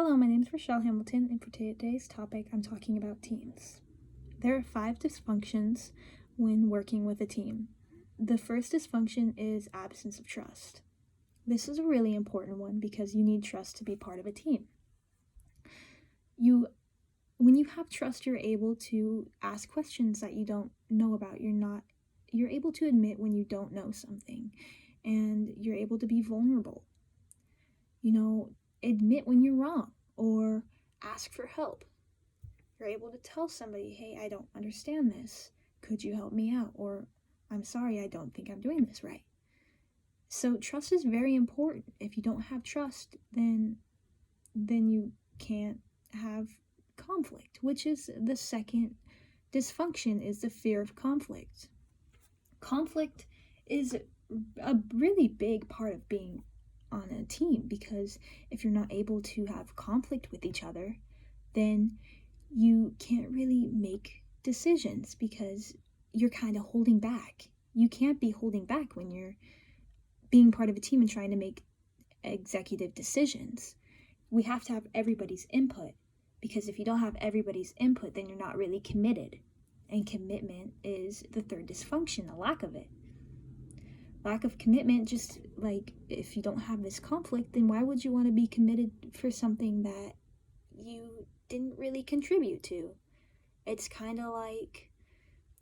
Hello, my name is Rochelle Hamilton, and for today's topic, I'm talking about teams. There are 5 dysfunctions when working with a team. The first dysfunction is absence of trust. This is a really important one because you need trust to be part of a team. When you have trust, you're able to ask questions that you don't know about. You're able to admit when you don't know something, and you're able to be vulnerable. Admit when you're wrong or ask for help. You're able to tell somebody, hey, I don't understand this. Could you help me out? Or I'm sorry, I don't think I'm doing this right. So trust is very important. If you don't have trust, then you can't have conflict, which is the second dysfunction, is the fear of conflict. Conflict is a really big part of being on a team, because if you're not able to have conflict with each other, then you can't really make decisions because you're kind of holding back. You can't be holding back when you're being part of a team and trying to make executive decisions. We have to have everybody's input, because if you don't have everybody's input, then you're not really committed. And commitment is the third dysfunction, the lack of it. Lack of commitment, just like if you don't have this conflict, then why would you want to be committed for something that you didn't really contribute to? It's kind of like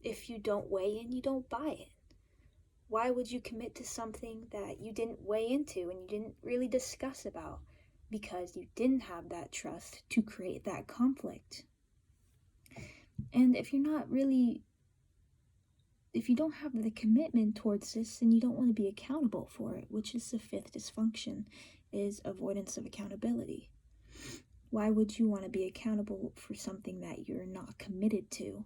if you don't weigh in, you don't buy it. Why would you commit to something that you didn't weigh into and you didn't really discuss about? Because you didn't have that trust to create that conflict. And if you don't have the commitment towards this, then you don't want to be accountable for it, which is the fifth dysfunction, is avoidance of accountability. Why would you want to be accountable for something that you're not committed to?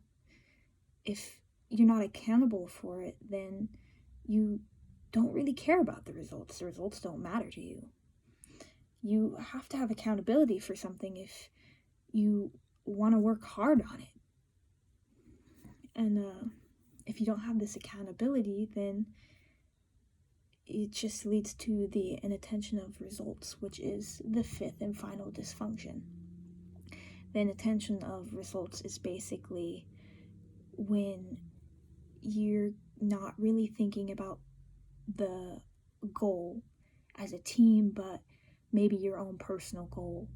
If you're not accountable for it, then you don't really care about the results. The results don't matter to you. You have to have accountability for something if you want to work hard on it. And if you don't have this accountability, then it just leads to the inattention of results, which is the fifth and final dysfunction. The inattention of results is basically when you're not really thinking about the goal as a team, but maybe your own personal goal,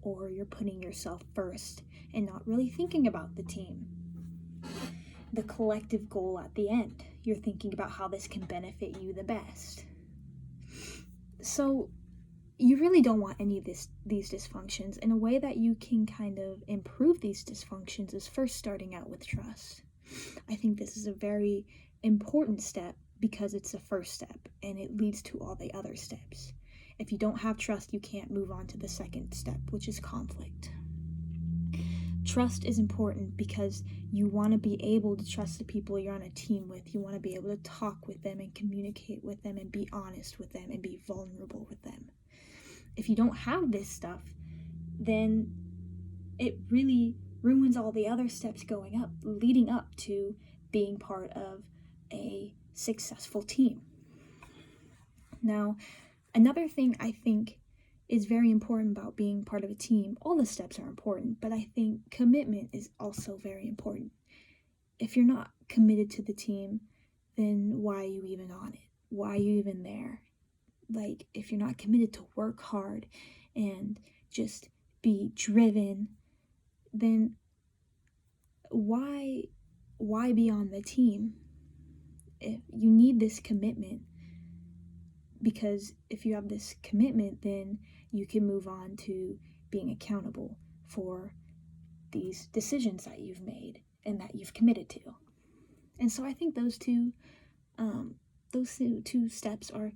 or you're putting yourself first and not really thinking about the team. The collective goal at the end. You're thinking about how this can benefit you the best. So you really don't want any of these dysfunctions. And a way that you can kind of improve these dysfunctions is first starting out with trust. I think this is a very important step because it's the first step and it leads to all the other steps. If you don't have trust, you can't move on to the second step, which is conflict. Trust is important because you want to be able to trust the people you're on a team with. You want to be able to talk with them and communicate with them and be honest with them and be vulnerable with them. If you don't have this stuff, then it really ruins all the other steps leading up to being part of a successful team. Now, another thing I think is very important about being part of a team. All the steps are important, but I think commitment is also very important. If you're not committed to the team, then why are you even on it? Why are you even there? Like, if you're not committed to work hard and just be driven, then why be on the team? If you need this commitment, because if you have this commitment, then you can move on to being accountable for these decisions that you've made and that you've committed to. And so I think those two steps are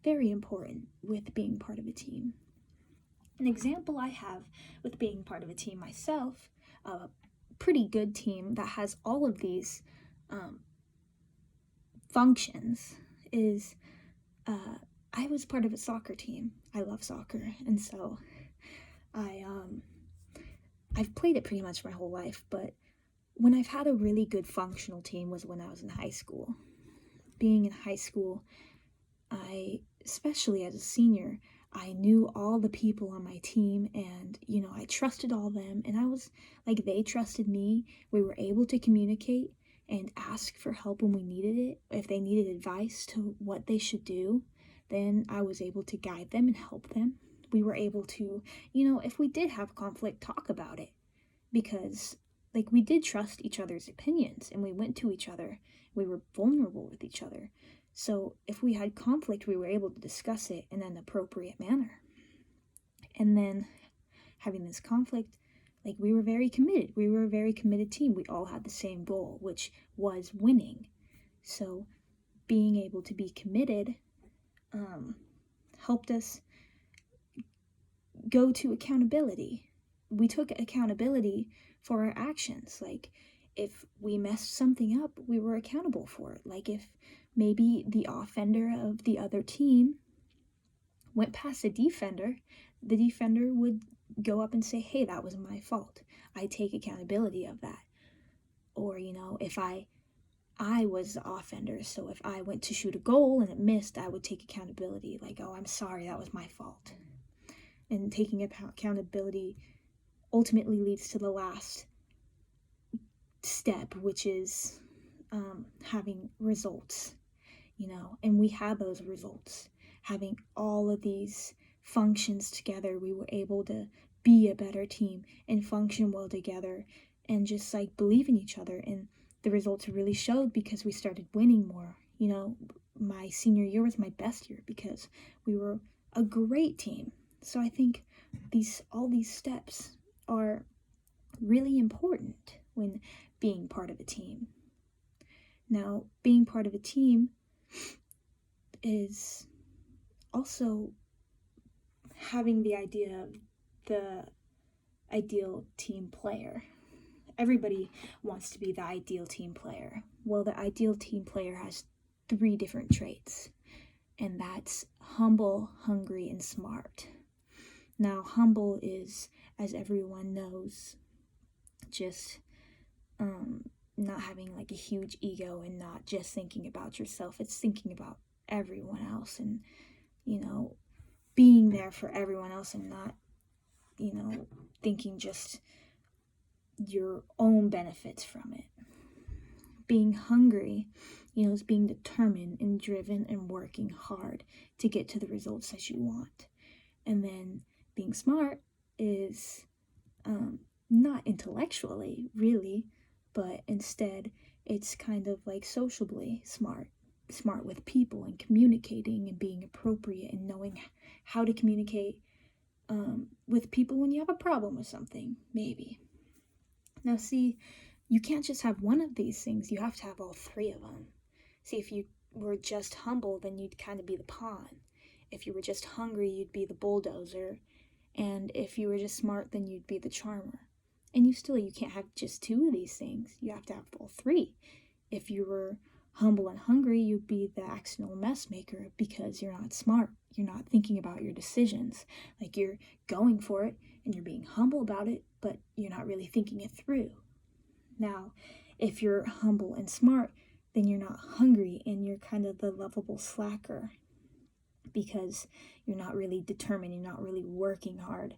very important with being part of a team. An example I have with being part of a team myself, a pretty good team that has all of these functions, is I was part of a soccer team. I love soccer, and so I've played it pretty much my whole life, but when I've had a really good functional team was when I was in high school. Being in high school, especially as a senior, I knew all the people on my team, and, I trusted all of them, and I was like, they trusted me. We were able to communicate and ask for help when we needed it. If they needed advice to what they should do, then I was able to guide them and help them. We were able to, if we did have conflict, talk about it, because like we did trust each other's opinions, and we went to each other. We were vulnerable with each other. So if we had conflict, we were able to discuss it in an appropriate manner. And then having this conflict, like we were very committed. We were a very committed team. We all had the same goal, which was winning. So being able to be committed helped us go to accountability. We took accountability for our actions. Like if we messed something up, we were accountable for it. Like if maybe the offender of the other team went past the defender would go up and say, hey, that was my fault. I take accountability of that. Or, if I was the offender, so if I went to shoot a goal and it missed, I would take accountability. Like, oh, I'm sorry, that was my fault. And taking accountability ultimately leads to the last step, which is having results, and we had those results. Having all of these functions together, we were able to be a better team and function well together and just like believe in each other. And the results really showed because we started winning more. My senior year was my best year because we were a great team. So I think all these steps are really important when being part of a team. Now, being part of a team is also having the idea of the ideal team player. Everybody wants to be the ideal team player. Well, the ideal team player has 3 different traits, and that's humble, hungry, and smart. Now, humble is, as everyone knows, just not having like a huge ego and not just thinking about yourself. It's thinking about everyone else and, being there for everyone else and not, thinking just your own benefits from it. Being hungry, is being determined and driven and working hard to get to the results that you want. And then being smart is not intellectually, really, but instead it's kind of like sociably smart with people and communicating and being appropriate and knowing how to communicate with people when you have a problem with something, maybe. Now, see, you can't just have one of these things. You have to have all 3 of them. See, if you were just humble, then you'd kind of be the pawn. If you were just hungry, you'd be the bulldozer. And if you were just smart, then you'd be the charmer. And you can't have just 2 of these things. You have to have all 3. If you were humble and hungry, you'd be the accidental mess maker because you're not smart. You're not thinking about your decisions. Like you're going for it and you're being humble about it, but you're not really thinking it through. Now, if you're humble and smart, then you're not hungry and you're kind of the lovable slacker because you're not really determined, you're not really working hard.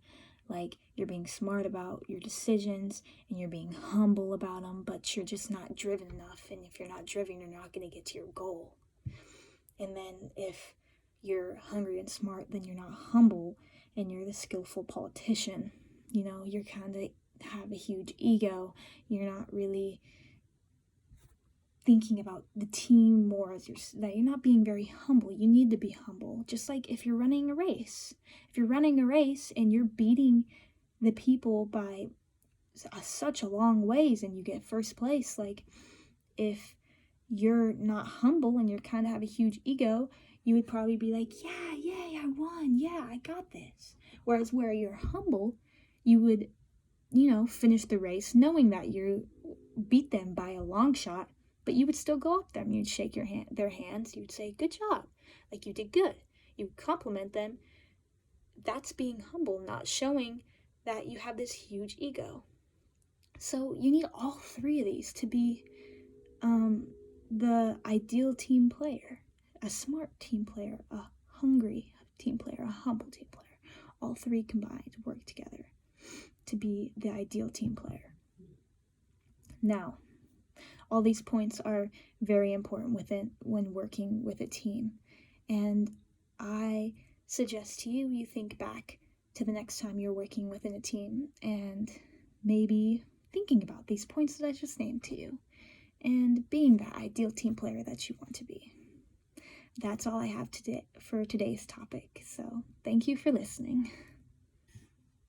Like you're being smart about your decisions and you're being humble about them, but you're just not driven enough. And if you're not driven, you're not going to get to your goal. And then if you're hungry and smart, then you're not humble and you're the skillful politician. You're kind of have a huge ego. You're not really thinking about the team more as that you're not being very humble. You need to be humble. Just like if you're running a race. If you're running a race and you're beating the people by such a long ways and you get first place, like if you're not humble and you kind of have a huge ego, you would probably be like, yeah, I won. Yeah, I got this. Whereas where you're humble, you would, finish the race knowing that you beat them by a long shot, but you would still go up them. You'd shake their hands. You'd say, good job. Like you did good. You would compliment them. That's being humble, not showing that you have this huge ego. So you need all 3 of these to be the ideal team player, a smart team player, a hungry team player, a humble team player. All three combined work together to be the ideal team player. Now, all these points are very important when working with a team. And I suggest to you, you think back to the next time you're working within a team and maybe thinking about these points that I just named to you and being that ideal team player that you want to be. That's all I have today for today's topic. So thank you for listening.